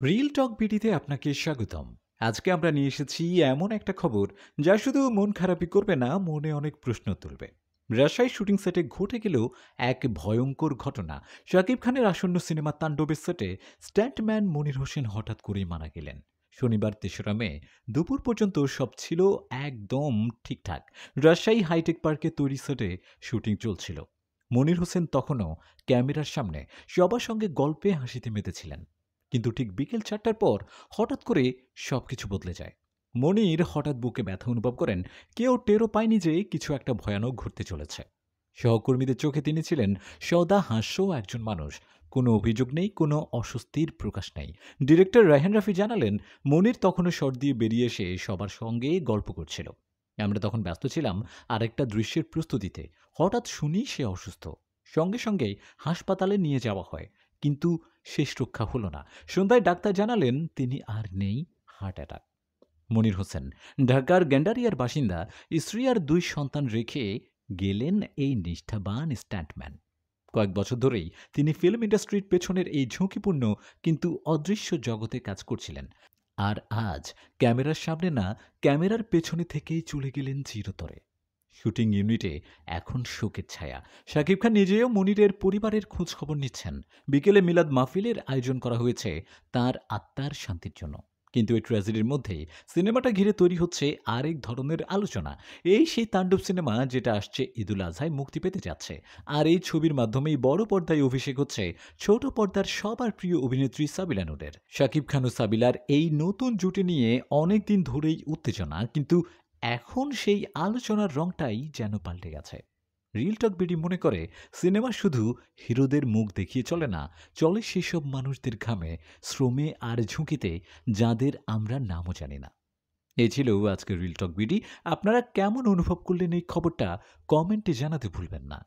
Reel টক বিডিতে আপনাকে স্বাগতম। আজকে আমরা নিয়ে এসেছি এমন একটা খবর যা শুধু মন খারাপই করবে না, মনে অনেক প্রশ্ন তুলবে। রাজশাহী শুটিং সেটে ঘটে গেল এক ভয়ঙ্কর ঘটনা। শাকিব খানের আসন্ন সিনেমা তাণ্ডবের সেটে স্ট্যান্টম্যান মনির হোসেন হঠাৎ করেই মারা গেলেন। শনিবার ৩রা মে দুপুর পর্যন্ত সব ছিল একদম ঠিকঠাক। রাজশাহী হাইটেক পার্কে তৈরি সেটে শুটিং চলছিল। মনির হোসেন তখনও ক্যামেরার সামনে সবার সঙ্গে গল্পে হাসিতে মেতেছিলেন। কিন্তু ঠিক বিকেল ৪টার পর হঠাৎ করে সবকিছু বদলে যায়। মনির হঠাৎ বুকে ব্যথা অনুভব করেন। কেউ টেরও পায়নি যে কিছু একটা ভয়ানক ঘটতে চলেছে। সহকর্মীদের চোখে তিনি ছিলেন সদা হাস্য একজন মানুষ। কোনো অভিযোগ নেই, কোনো অস্বস্তির প্রকাশ নেই। ডিরেক্টর রায়হান রাফি জানালেন, মনির তখনও শট দিয়ে বেরিয়ে এসে সবার সঙ্গে গল্প করছিল। আমরা তখন ব্যস্ত ছিলাম আরেকটা দৃশ্যের প্রস্তুতিতে। হঠাৎ শুনি সে অসুস্থ। সঙ্গে সঙ্গে হাসপাতালে নিয়ে যাওয়া হয়, কিন্তু শেষ রক্ষা হলো না। সন্ধ্যায় ডাক্তার জানালেন তিনি আর নেই, হার্ট অ্যাটাক। মনির হোসেন ঢাকার গেন্ডারিয়ার বাসিন্দা। স্ত্রী আর ২ সন্তান রেখে গেলেন এই নিষ্ঠাবান স্ট্যান্টম্যান। কয়েক বছর ধরেই তিনি ফিল্ম ইন্ডাস্ট্রির পেছনের এই ঝুঁকিপূর্ণ কিন্তু অদৃশ্য জগতে কাজ করছিলেন। আর আজ ক্যামেরার সামনে না, ক্যামেরার পেছনে থেকেই চলে গেলেন চিরতরে। শুটিং ইউনিটে এখন শোকের ছায়া। শাকিব খান নিজেও মনিরের পরিবারের খোঁজ খবর নিচ্ছেন। বিকেলে মিলাদ মাহফিলের আয়োজন করা হয়েছে তার আত্মার শান্তির জন্য। কিন্তু এই ট্র্যাজেডির মধ্যেই সিনেমাটা ঘিরে তৈরি হচ্ছে আরেক ধরনের আলোচনা। এই সেই তাণ্ডব সিনেমা যেটা আসছে ঈদুল আজহায় মুক্তি পেতে যাচ্ছে। আর এই ছবির মাধ্যমেই বড় পর্দায় অভিষেক হচ্ছে ছোট পর্দার সবার প্রিয় অভিনেত্রী সাবিলা নূরের। শাকিব খান ও সাবিলার এই নতুন জুটি নিয়ে অনেক দিন ধরেই উত্তেজনা, কিন্তু এখন সেই আলোচনার রংটাই যেন পাল্টে গেছে। রিল টক বিডি মনে করে, সিনেমা শুধু হিরোদের মুখ দেখিয়ে চলে না, চলে সেসব মানুষদের ঘামে, শ্রমে আর ঝুঁকিতে, যাদের আমরা নামও জানি না। এই ছিল আজকের রিল টক বিডি। আপনারা কেমন অনুভব করলেন এই খবরটা কমেন্টে জানাতে ভুলবেন না।